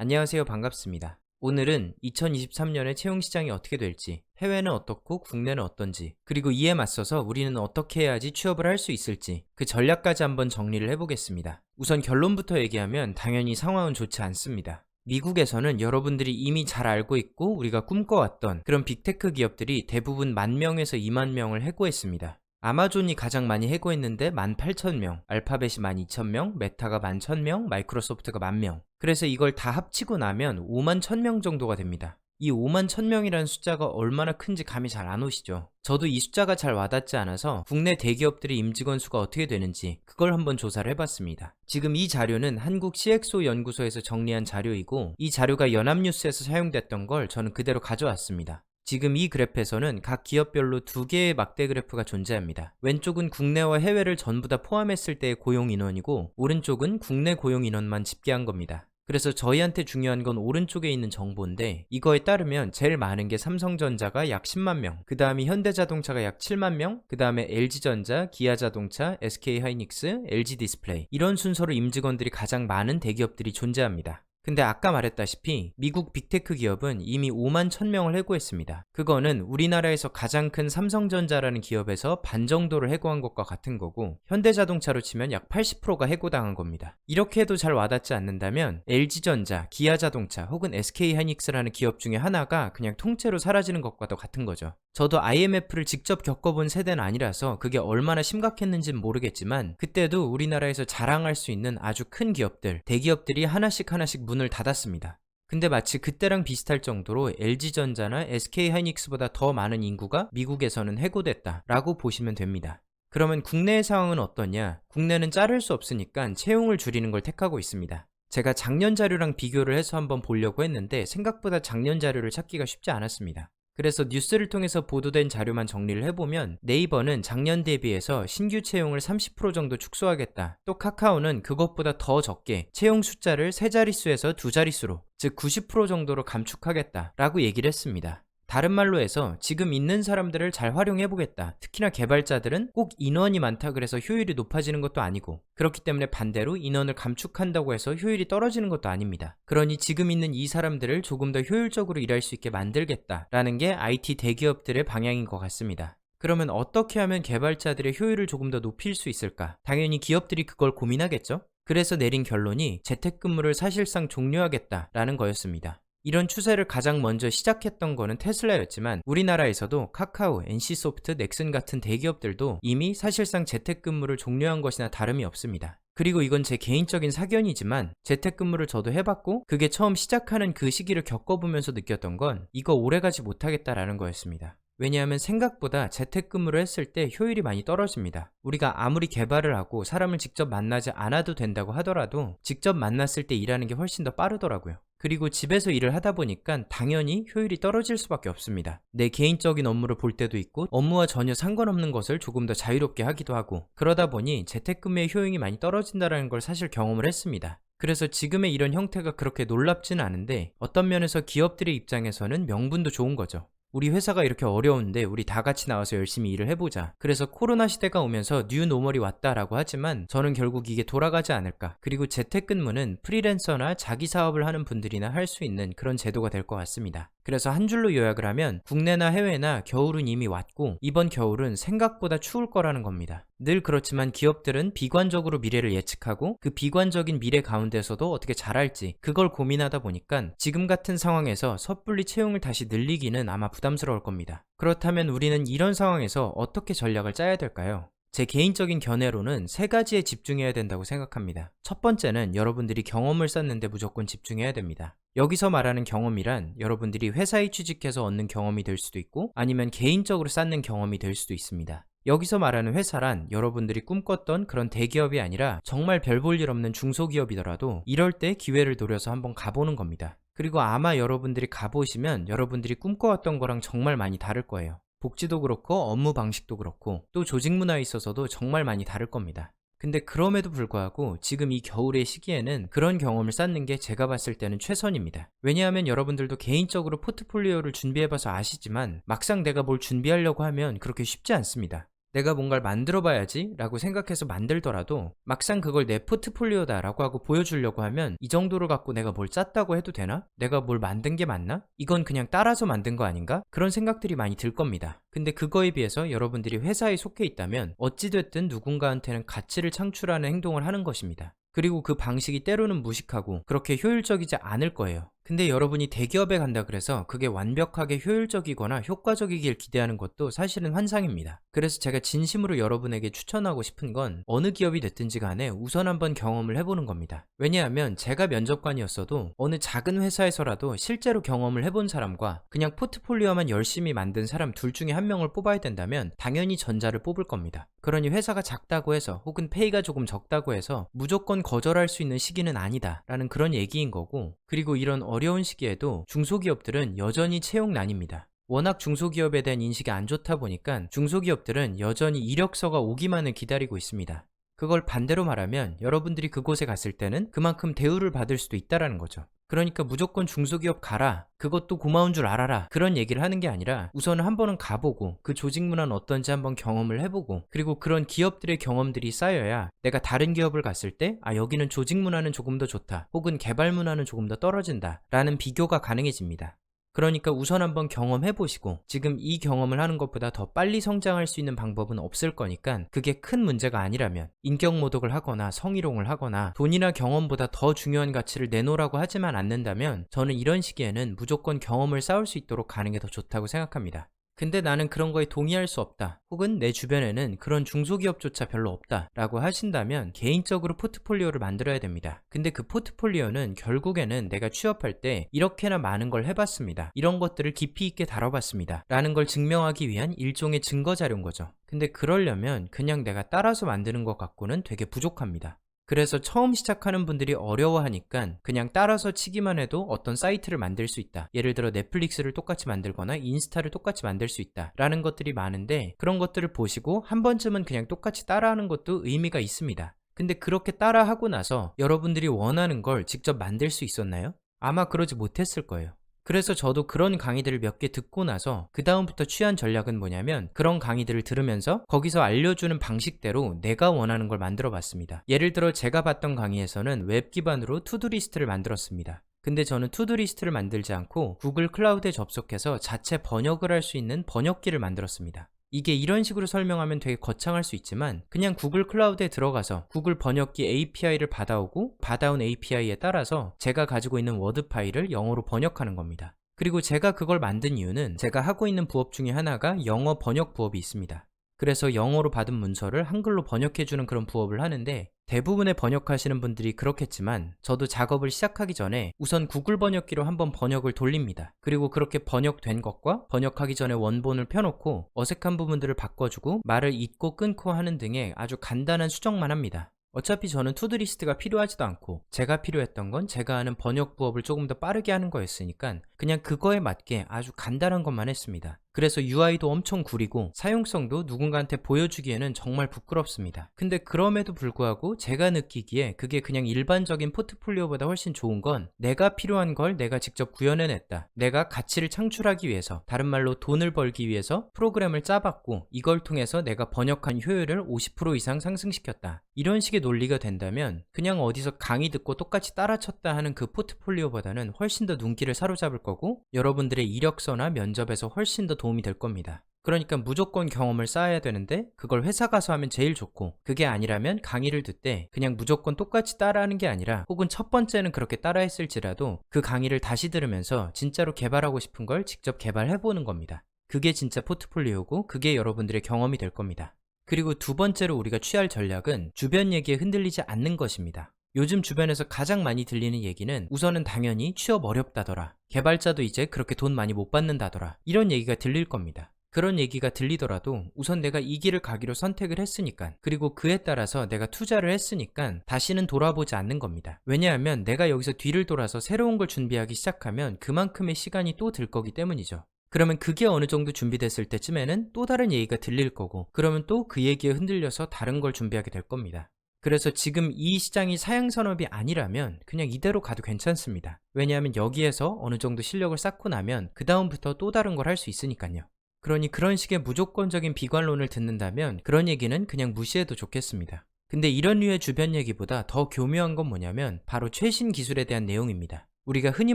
안녕하세요. 반갑습니다. 오늘은 2023년의 채용시장이 어떻게 될지, 해외는 어떻고 국내는 어떤지, 그리고 이에 맞서서 우리는 어떻게 해야지 취업을 할 수 있을지 그 전략까지 한번 정리를 해보겠습니다. 우선 결론부터 얘기하면 당연히 상황은 좋지 않습니다. 미국에서는 여러분들이 이미 잘 알고 있고 우리가 꿈꿔왔던 그런 빅테크 기업들이 대부분 10,000명에서 20,000명을 해고했습니다. 아마존이 가장 많이 해고했는데 18,000명, 알파벳이 12,000명, 메타가 11,000명, 마이크로소프트가 10,000명. 그래서 이걸 다 합치고 나면 51,000명 정도가 됩니다. 이 51,000명이라는 숫자가 얼마나 큰지 감이 잘 안 오시죠? 저도 이 숫자가 잘 와닿지 않아서 국내 대기업들의 임직원 수가 어떻게 되는지 그걸 한번 조사를 해봤습니다. 지금 이 자료는 한국 CXO 연구소에서 정리한 자료이고, 이 자료가 연합뉴스에서 사용됐던 걸 저는 그대로 가져왔습니다. 지금 이 그래프에서는 각 기업별로 두 개의 막대 그래프가 존재합니다. 왼쪽은 국내와 해외를 전부 다 포함했을 때의 고용 인원이고, 오른쪽은 국내 고용 인원만 집계한 겁니다. 그래서 저희한테 중요한 건 오른쪽에 있는 정보인데, 이거에 따르면 제일 많은 게 삼성전자가 약 10만 명, 그 다음이 현대자동차가 약 7만 명, 그 다음에 LG전자, 기아자동차, SK하이닉스, LG디스플레이, 이런 순서로 임직원들이 가장 많은 대기업들이 존재합니다. 근데 아까 말했다시피 미국 빅테크 기업은 이미 51,000명을 해고했습니다. 그거는 우리나라에서 가장 큰 삼성전자라는 기업에서 반 정도를 해고한 것과 같은 거고, 현대자동차로 치면 약 80%가 해고당한 겁니다. 이렇게 해도 잘 와닿지 않는다면 LG전자, 기아자동차 혹은 SK하이닉스라는 기업 중에 하나가 그냥 통째로 사라지는 것과도 같은 거죠. 저도 IMF를 직접 겪어본 세대는 아니라서 그게 얼마나 심각했는지는 모르겠지만, 그때도 우리나라에서 자랑할 수 있는 아주 큰 기업들, 대기업들이 하나씩 문을 닫았습니다. 근데 마치 그때랑 비슷할 정도로 LG전자나 SK하이닉스보다 더 많은 인구가 미국에서는 해고됐다 라고 보시면 됩니다. 그러면 국내의 상황은 어떠냐? 국내는 자를 수 없으니까 채용을 줄이는 걸 택하고 있습니다. 제가 작년 자료랑 비교를 해서 한번 보려고 했는데 생각보다 작년 자료를 찾기가 쉽지 않았습니다. 그래서 뉴스를 통해서 보도된 자료만 정리를 해보면, 네이버는 작년 대비해서 신규 채용을 30% 정도 축소하겠다, 또 카카오는 그것보다 더 적게 채용 숫자를 3자릿수에서 2자릿수로, 즉 90% 정도로 감축하겠다 라고 얘기를 했습니다. 다른 말로 해서 지금 있는 사람들을 잘 활용해보겠다. 특히나 개발자들은 꼭 인원이 많다 그래서 효율이 높아지는 것도 아니고, 그렇기 때문에 반대로 인원을 감축한다고 해서 효율이 떨어지는 것도 아닙니다. 그러니 지금 있는 이 사람들을 조금 더 효율적으로 일할 수 있게 만들겠다라는 게 IT 대기업들의 방향인 것 같습니다. 그러면 어떻게 하면 개발자들의 효율을 조금 더 높일 수 있을까? 당연히 기업들이 그걸 고민하겠죠? 그래서 내린 결론이 재택근무를 사실상 종료하겠다라는 거였습니다. 이런 추세를 가장 먼저 시작했던 거는 테슬라였지만, 우리나라에서도 카카오, NC소프트, 넥슨 같은 대기업들도 이미 사실상 재택근무를 종료한 것이나 다름이 없습니다. 그리고 이건 제 개인적인 사견이지만, 재택근무를 저도 해봤고 그게 처음 시작하는 그 시기를 겪어보면서 느꼈던 건 이거 오래가지 못하겠다라는 거였습니다. 왜냐하면 생각보다 재택근무를 했을 때 효율이 많이 떨어집니다. 우리가 아무리 개발을 하고 사람을 직접 만나지 않아도 된다고 하더라도 직접 만났을 때 일하는 게 훨씬 더 빠르더라고요. 그리고 집에서 일을 하다 보니까 당연히 효율이 떨어질 수밖에 없습니다. 내 개인적인 업무를 볼 때도 있고, 업무와 전혀 상관없는 것을 조금 더 자유롭게 하기도 하고, 그러다 보니 재택근무의 효용이 많이 떨어진다는 걸 사실 경험을 했습니다. 그래서 지금의 이런 형태가 그렇게 놀랍지는 않은데, 어떤 면에서 기업들의 입장에서는 명분도 좋은 거죠. 우리 회사가 이렇게 어려운데 우리 다 같이 나와서 열심히 일을 해보자. 그래서 코로나 시대가 오면서 뉴노멀이 왔다라고 하지만 저는 결국 이게 돌아가지 않을까. 그리고 재택근무는 프리랜서나 자기 사업을 하는 분들이나 할 수 있는 그런 제도가 될 것 같습니다. 그래서 한 줄로 요약을 하면, 국내나 해외나 겨울은 이미 왔고 이번 겨울은 생각보다 추울 거라는 겁니다. 늘 그렇지만 기업들은 비관적으로 미래를 예측하고, 그 비관적인 미래 가운데서도 어떻게 잘할지 그걸 고민하다 보니까 지금 같은 상황에서 섣불리 채용을 다시 늘리기는 아마 부담스러울 겁니다. 그렇다면 우리는 이런 상황에서 어떻게 전략을 짜야 될까요? 제 개인적인 견해로는 3가지에 집중해야 된다고 생각합니다. 첫 번째는 여러분들이 경험을 쌓는데 무조건 집중해야 됩니다. 여기서 말하는 경험이란 여러분들이 회사에 취직해서 얻는 경험이 될 수도 있고, 아니면 개인적으로 쌓는 경험이 될 수도 있습니다. 여기서 말하는 회사란 여러분들이 꿈꿨던 그런 대기업이 아니라 정말 별 볼 일 없는 중소기업이더라도 이럴 때 기회를 노려서 한번 가보는 겁니다. 그리고 아마 여러분들이 가보시면 여러분들이 꿈꿔왔던 거랑 정말 많이 다를 거예요. 복지도 그렇고 업무 방식도 그렇고 또 조직 문화에 있어서도 정말 많이 다를 겁니다. 근데 그럼에도 불구하고 지금 이 겨울의 시기에는 그런 경험을 쌓는 게 제가 봤을 때는 최선입니다. 왜냐하면 여러분들도 개인적으로 포트폴리오를 준비해봐서 아시지만 막상 내가 뭘 준비하려고 하면 그렇게 쉽지 않습니다. 내가 뭔가를 만들어 봐야지 라고 생각해서 만들더라도 막상 그걸 내 포트폴리오다 라고 하고 보여주려고 하면 이 정도를 갖고 내가 뭘 짰다고 해도 되나? 내가 뭘 만든 게 맞나? 이건 그냥 따라서 만든 거 아닌가? 그런 생각들이 많이 들 겁니다. 근데 그거에 비해서 여러분들이 회사에 속해 있다면 어찌됐든 누군가한테는 가치를 창출하는 행동을 하는 것입니다. 그리고 그 방식이 때로는 무식하고 그렇게 효율적이지 않을 거예요. 근데 여러분이 대기업에 간다 그래서 그게 완벽하게 효율적이거나 효과적이길 기대하는 것도 사실은 환상입니다. 그래서 제가 진심으로 여러분에게 추천하고 싶은 건 어느 기업이 됐든지 간에 우선 한번 경험을 해보는 겁니다. 왜냐하면 제가 면접관이었어도 어느 작은 회사에서라도 실제로 경험을 해본 사람과 그냥 포트폴리오만 열심히 만든 사람 둘 중에 한 명을 뽑아야 된다면 당연히 전자를 뽑을 겁니다. 그러니 회사가 작다고 해서 혹은 페이가 조금 적다고 해서 무조건 거절할 수 있는 시기는 아니다 라는 그런 얘기인 거고, 그리고 이런 어려운 시기에도 중소기업들은 여전히 채용난입니다. 워낙 중소기업에 대한 인식이 안 좋다 보니까 중소기업들은 여전히 이력서가 오기만을 기다리고 있습니다. 그걸 반대로 말하면 여러분들이 그곳에 갔을 때는 그만큼 대우를 받을 수도 있다라는 거죠. 그러니까 무조건 중소기업 가라, 그것도 고마운 줄 알아라, 그런 얘기를 하는 게 아니라 우선은 한 번은 가보고 그 조직 문화는 어떤지 한번 경험을 해보고, 그리고 그런 기업들의 경험들이 쌓여야 내가 다른 기업을 갔을 때 여기는 조직 문화는 조금 더 좋다, 혹은 개발 문화는 조금 더 떨어진다 라는 비교가 가능해집니다. 그러니까 우선 한번 경험해보시고, 지금 이 경험을 하는 것보다 더 빨리 성장할 수 있는 방법은 없을 거니까 그게 큰 문제가 아니라면, 인격모독을 하거나 성희롱을 하거나 돈이나 경험보다 더 중요한 가치를 내놓으라고 하지만 않는다면 저는 이런 시기에는 무조건 경험을 쌓을 수 있도록 가는 게 더 좋다고 생각합니다. 근데 나는 그런 거에 동의할 수 없다, 혹은 내 주변에는 그런 중소기업조차 별로 없다 라고 하신다면 개인적으로 포트폴리오를 만들어야 됩니다. 근데 그 포트폴리오는 결국에는 내가 취업할 때 이렇게나 많은 걸 해봤습니다, 이런 것들을 깊이 있게 다뤄봤습니다 라는 걸 증명하기 위한 일종의 증거자료인 거죠. 근데 그러려면 그냥 내가 따라서 만드는 것 갖고는 되게 부족합니다. 그래서 처음 시작하는 분들이 어려워하니까 그냥 따라서 치기만 해도 어떤 사이트를 만들 수 있다, 예를 들어 넷플릭스를 똑같이 만들거나 인스타를 똑같이 만들 수 있다 라는 것들이 많은데, 그런 것들을 보시고 한 번쯤은 그냥 똑같이 따라하는 것도 의미가 있습니다. 근데 그렇게 따라하고 나서 여러분들이 원하는 걸 직접 만들 수 있었나요? 아마 그러지 못했을 거예요. 그래서 저도 그런 강의들을 몇 개 듣고 나서 그 다음부터 취한 전략은 뭐냐면, 그런 강의들을 들으면서 거기서 알려주는 방식대로 내가 원하는 걸 만들어 봤습니다. 예를 들어 제가 봤던 강의에서는 웹 기반으로 투두리스트를 만들었습니다. 근데 저는 투두리스트를 만들지 않고 구글 클라우드에 접속해서 자체 번역을 할 수 있는 번역기를 만들었습니다. 이게 이런 식으로 설명하면 되게 거창할 수 있지만, 그냥 구글 클라우드에 들어가서 구글 번역기 API를 받아오고 받아온 API에 따라서 제가 가지고 있는 워드 파일을 영어로 번역하는 겁니다. 그리고 제가 그걸 만든 이유는 제가 하고 있는 부업 중에 하나가 영어 번역 부업이 있습니다. 그래서 영어로 받은 문서를 한글로 번역해주는 그런 부업을 하는데, 대부분의 번역하시는 분들이 그렇겠지만 저도 작업을 시작하기 전에 우선 구글 번역기로 한번 번역을 돌립니다. 그리고 그렇게 번역된 것과 번역하기 전에 원본을 펴놓고 어색한 부분들을 바꿔주고 말을 잇고 끊고 하는 등의 아주 간단한 수정만 합니다. 어차피 저는 투두리스트가 필요하지도 않고 제가 필요했던 건 제가 하는 번역 부업을 조금 더 빠르게 하는 거였으니까 그냥 그거에 맞게 아주 간단한 것만 했습니다. 그래서 UI도 엄청 구리고 사용성도 누군가한테 보여주기에는 정말 부끄럽습니다. 근데 그럼에도 불구하고 제가 느끼기에 그게 그냥 일반적인 포트폴리오보다 훨씬 좋은 건, 내가 필요한 걸 내가 직접 구현해냈다, 내가 가치를 창출하기 위해서, 다른 말로 돈을 벌기 위해서 프로그램을 짜봤고 이걸 통해서 내가 번역한 효율을 50% 이상 상승시켰다, 이런 식의 논리가 된다면 그냥 어디서 강의 듣고 똑같이 따라쳤다 하는 그 포트폴리오보다는 훨씬 더 눈길을 사로잡을 거고, 여러분들의 이력서나 면접에서 훨씬 더 도움이 될 겁니다. 그러니까 무조건 경험을 쌓아야 되는데 그걸 회사 가서 하면 제일 좋고, 그게 아니라면 강의를 듣되 그냥 무조건 똑같이 따라하는 게 아니라, 혹은 첫 번째는 그렇게 따라했을지라도 그 강의를 다시 들으면서 진짜로 개발하고 싶은 걸 직접 개발해보는 겁니다. 그게 진짜 포트폴리오고 그게 여러분들의 경험이 될 겁니다. 그리고 두 번째로 우리가 취할 전략은 주변 얘기에 흔들리지 않는 것입니다. 요즘 주변에서 가장 많이 들리는 얘기는 우선은 당연히 취업 어렵다더라, 개발자도 이제 그렇게 돈 많이 못 받는다더라, 이런 얘기가 들릴 겁니다. 그런 얘기가 들리더라도 우선 내가 이 길을 가기로 선택을 했으니까, 그리고 그에 따라서 내가 투자를 했으니까 다시는 돌아보지 않는 겁니다. 왜냐하면 내가 여기서 뒤를 돌아서 새로운 걸 준비하기 시작하면 그만큼의 시간이 또 들 거기 때문이죠. 그러면 그게 어느 정도 준비됐을 때쯤에는 또 다른 얘기가 들릴 거고, 그러면 또 그 얘기에 흔들려서 다른 걸 준비하게 될 겁니다. 그래서 지금 이 시장이 사양산업이 아니라면 그냥 이대로 가도 괜찮습니다. 왜냐하면 여기에서 어느 정도 실력을 쌓고 나면 그 다음부터 또 다른 걸 할 수 있으니까요. 그러니 그런 식의 무조건적인 비관론을 듣는다면 그런 얘기는 그냥 무시해도 좋겠습니다. 근데 이런 류의 주변 얘기보다 더 교묘한 건 뭐냐면 바로 최신 기술에 대한 내용입니다. 우리가 흔히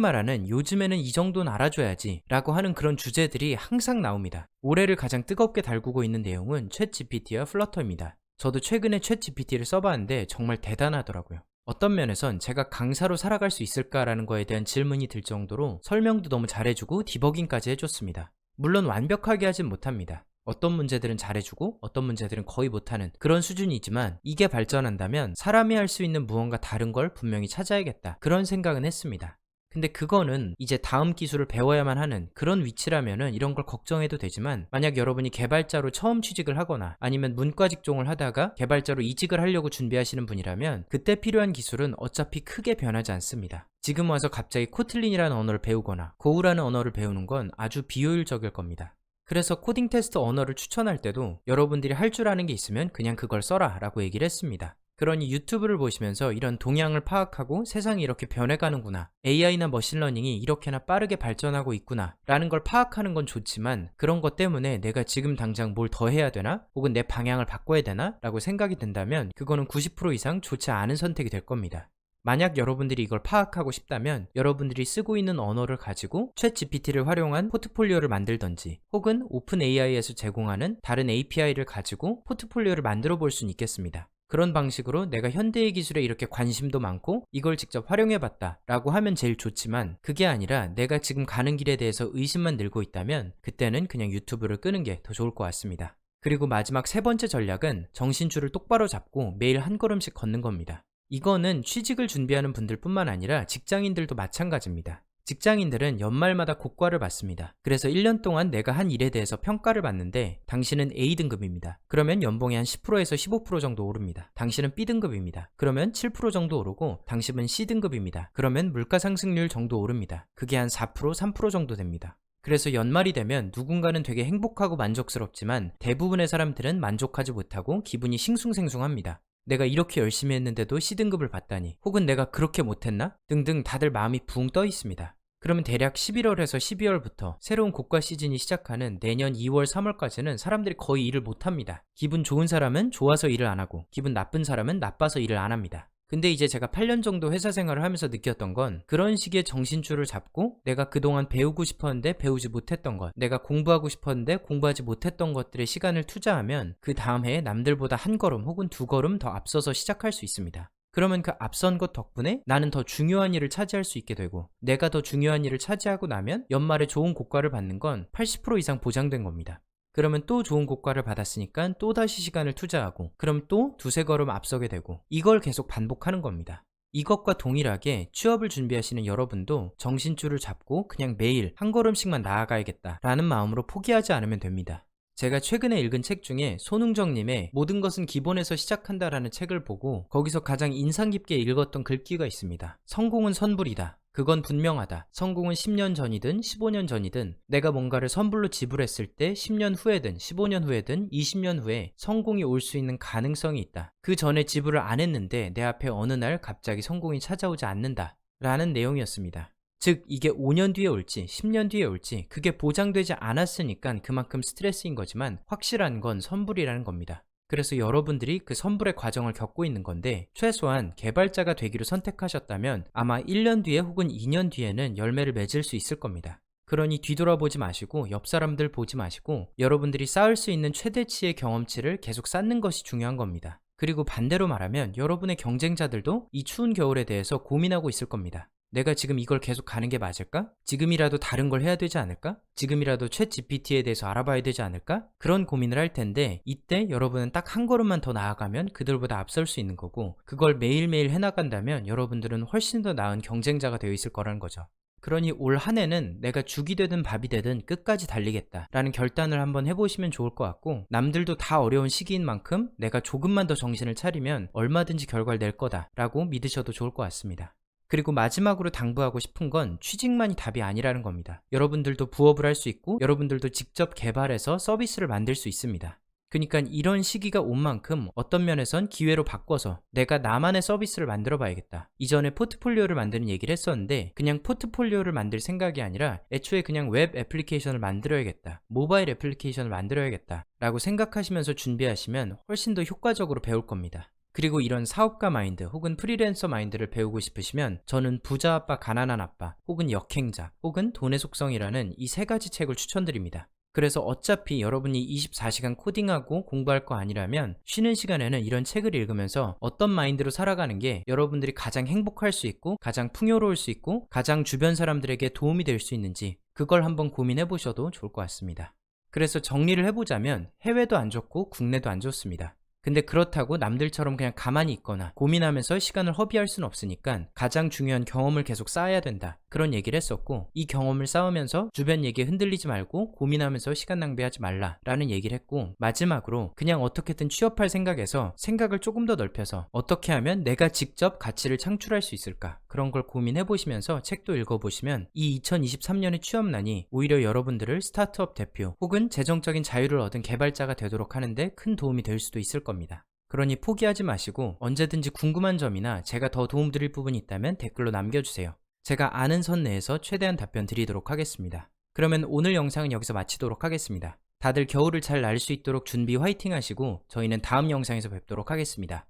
말하는 요즘에는 이 정도는 알아줘야지 라고 하는 그런 주제들이 항상 나옵니다. 올해를 가장 뜨겁게 달구고 있는 내용은 챗GPT와 플러터입니다. 저도 최근에 챗GPT를 써봤는데 정말 대단하더라고요. 어떤 면에선 제가 강사로 살아갈 수 있을까라는 거에 대한 질문이 들 정도로 설명도 너무 잘해주고 디버깅까지 해줬습니다. 물론 완벽하게 하진 못합니다. 어떤 문제들은 잘해주고 어떤 문제들은 거의 못하는 그런 수준이지만 이게 발전한다면 사람이 할 수 있는 무언가 다른 걸 분명히 찾아야겠다 그런 생각은 했습니다. 근데 그거는 이제 다음 기술을 배워야만 하는 그런 위치라면은 이런 걸 걱정해도 되지만 만약 여러분이 개발자로 처음 취직을 하거나 아니면 문과 직종을 하다가 개발자로 이직을 하려고 준비하시는 분이라면 그때 필요한 기술은 어차피 크게 변하지 않습니다. 지금 와서 갑자기 코틀린이라는 언어를 배우거나 고우라는 언어를 배우는 건 아주 비효율적일 겁니다. 그래서 코딩 테스트 언어를 추천할 때도 여러분들이 할 줄 아는 게 있으면 그냥 그걸 써라 라고 얘기를 했습니다. 그러니 유튜브를 보시면서 이런 동향을 파악하고 세상이 이렇게 변해가는구나, AI나 머신러닝이 이렇게나 빠르게 발전하고 있구나 라는 걸 파악하는 건 좋지만 그런 것 때문에 내가 지금 당장 뭘 더 해야 되나? 혹은 내 방향을 바꿔야 되나? 라고 생각이 든다면 그거는 90% 이상 좋지 않은 선택이 될 겁니다. 만약 여러분들이 이걸 파악하고 싶다면 여러분들이 쓰고 있는 언어를 가지고 챗GPT를 활용한 포트폴리오를 만들던지 혹은 오픈AI에서 제공하는 다른 API를 가지고 포트폴리오를 만들어 볼 수는 있겠습니다. 그런 방식으로 내가 현대의 기술에 이렇게 관심도 많고 이걸 직접 활용해봤다 라고 하면 제일 좋지만 그게 아니라 내가 지금 가는 길에 대해서 의심만 늘고 있다면 그때는 그냥 유튜브를 끄는 게 더 좋을 것 같습니다. 그리고 마지막 세 번째 전략은 정신줄을 똑바로 잡고 매일 한 걸음씩 걷는 겁니다. 이거는 취직을 준비하는 분들 뿐만 아니라 직장인들도 마찬가지입니다. 직장인들은 연말마다 고과를 받습니다. 그래서 1년 동안 내가 한 일에 대해서 평가를 받는데 당신은 A등급입니다. 그러면 연봉이 한 10%에서 15% 정도 오릅니다. 당신은 B등급입니다. 그러면 7% 정도 오르고 당신은 C등급입니다. 그러면 물가상승률 정도 오릅니다. 그게 한 4%, 3% 정도 됩니다. 그래서 연말이 되면 누군가는 되게 행복하고 만족스럽지만 대부분의 사람들은 만족하지 못하고 기분이 싱숭생숭합니다. 내가 이렇게 열심히 했는데도 C등급을 받다니, 혹은 내가 그렇게 못했나? 등등 다들 마음이 붕 떠 있습니다. 그러면 대략 11월에서 12월부터 새로운 고가 시즌이 시작하는 내년 2월, 3월까지는 사람들이 거의 일을 못합니다. 기분 좋은 사람은 좋아서 일을 안 하고 기분 나쁜 사람은 나빠서 일을 안 합니다. 근데 이제 제가 8년 정도 회사 생활을 하면서 느꼈던 건 그런 식의 정신줄을 잡고 내가 그동안 배우고 싶었는데 배우지 못했던 것, 내가 공부하고 싶었는데 공부하지 못했던 것들의 시간을 투자하면 그 다음 해에 남들보다 한 걸음 혹은 두 걸음 더 앞서서 시작할 수 있습니다. 그러면 그 앞선 것 덕분에 나는 더 중요한 일을 차지할 수 있게 되고 내가 더 중요한 일을 차지하고 나면 연말에 좋은 고과를 받는 건 80% 이상 보장된 겁니다. 그러면 또 좋은 고과를 받았으니까 또 다시 시간을 투자하고 그럼 또 두세 걸음 앞서게 되고 이걸 계속 반복하는 겁니다. 이것과 동일하게 취업을 준비하시는 여러분도 정신줄을 잡고 그냥 매일 한 걸음씩만 나아가야겠다 라는 마음으로 포기하지 않으면 됩니다. 제가 최근에 읽은 책 중에 손흥정님의 모든 것은 기본에서 시작한다 라는 책을 보고 거기서 가장 인상 깊게 읽었던 글귀가 있습니다. 성공은 선불이다. 그건 분명하다. 성공은 10년 전이든 15년 전이든 내가 뭔가를 선불로 지불했을 때 10년 후에든 15년 후에든 20년 후에 성공이 올 수 있는 가능성이 있다. 그 전에 지불을 안 했는데 내 앞에 어느 날 갑자기 성공이 찾아오지 않는다 라는 내용이었습니다. 즉 이게 5년 뒤에 올지 10년 뒤에 올지 그게 보장되지 않았으니까 그만큼 스트레스인 거지만 확실한 건 선불이라는 겁니다. 그래서 여러분들이 그 선불의 과정을 겪고 있는 건데 최소한 개발자가 되기로 선택하셨다면 아마 1년 뒤에 혹은 2년 뒤에는 열매를 맺을 수 있을 겁니다. 그러니 뒤돌아보지 마시고 옆 사람들 보지 마시고 여러분들이 쌓을 수 있는 최대치의 경험치를 계속 쌓는 것이 중요한 겁니다. 그리고 반대로 말하면 여러분의 경쟁자들도 이 추운 겨울에 대해서 고민하고 있을 겁니다. 내가 지금 이걸 계속 가는 게 맞을까? 지금이라도 다른 걸 해야 되지 않을까? 지금이라도 챗 GPT에 대해서 알아봐야 되지 않을까? 그런 고민을 할 텐데 이때 여러분은 딱 한 걸음만 더 나아가면 그들보다 앞설 수 있는 거고 그걸 매일매일 해나간다면 여러분들은 훨씬 더 나은 경쟁자가 되어 있을 거라는 거죠. 그러니 올 한 해는 내가 죽이 되든 밥이 되든 끝까지 달리겠다 라는 결단을 한번 해보시면 좋을 것 같고 남들도 다 어려운 시기인 만큼 내가 조금만 더 정신을 차리면 얼마든지 결과를 낼 거다 라고 믿으셔도 좋을 것 같습니다. 그리고 마지막으로 당부하고 싶은 건 취직만이 답이 아니라는 겁니다. 여러분들도 부업을 할 수 있고 여러분들도 직접 개발해서 서비스를 만들 수 있습니다. 그러니까 이런 시기가 온 만큼 어떤 면에선 기회로 바꿔서 내가 나만의 서비스를 만들어 봐야겠다. 이전에 포트폴리오를 만드는 얘기를 했었는데 그냥 포트폴리오를 만들 생각이 아니라 애초에 그냥 웹 애플리케이션을 만들어야겠다. 모바일 애플리케이션을 만들어야겠다. 라고 생각하시면서 준비하시면 훨씬 더 효과적으로 배울 겁니다. 그리고 이런 사업가 마인드 혹은 프리랜서 마인드를 배우고 싶으시면 저는 부자 아빠 가난한 아빠 혹은 역행자 혹은 돈의 속성이라는 이 세 가지 책을 추천드립니다. 그래서 어차피 여러분이 24시간 코딩하고 공부할 거 아니라면 쉬는 시간에는 이런 책을 읽으면서 어떤 마인드로 살아가는 게 여러분들이 가장 행복할 수 있고 가장 풍요로울 수 있고 가장 주변 사람들에게 도움이 될 수 있는지 그걸 한번 고민해 보셔도 좋을 것 같습니다. 그래서 정리를 해보자면 해외도 안 좋고 국내도 안 좋습니다. 근데 그렇다고 남들처럼 그냥 가만히 있거나 고민하면서 시간을 허비할 수는 없으니까 가장 중요한 경험을 계속 쌓아야 된다. 그런 얘기를 했었고 이 경험을 쌓으면서 주변 얘기에 흔들리지 말고 고민하면서 시간 낭비하지 말라 라는 얘기를 했고 마지막으로 그냥 어떻게든 취업할 생각에서 생각을 조금 더 넓혀서 어떻게 하면 내가 직접 가치를 창출할 수 있을까 그런 걸 고민해 보시면서 책도 읽어보시면 이 2023년의 취업난이 오히려 여러분들을 스타트업 대표 혹은 재정적인 자유를 얻은 개발자가 되도록 하는데 큰 도움이 될 수도 있을 겁니다. 그러니 포기하지 마시고 언제든지 궁금한 점이나 제가 더 도움드릴 부분이 있다면 댓글로 남겨주세요. 제가 아는 선 내에서 최대한 답변 드리도록 하겠습니다. 그러면 오늘 영상은 여기서 마치도록 하겠습니다. 다들 겨울을 잘 날 수 있도록 준비 화이팅 하시고 저희는 다음 영상에서 뵙도록 하겠습니다.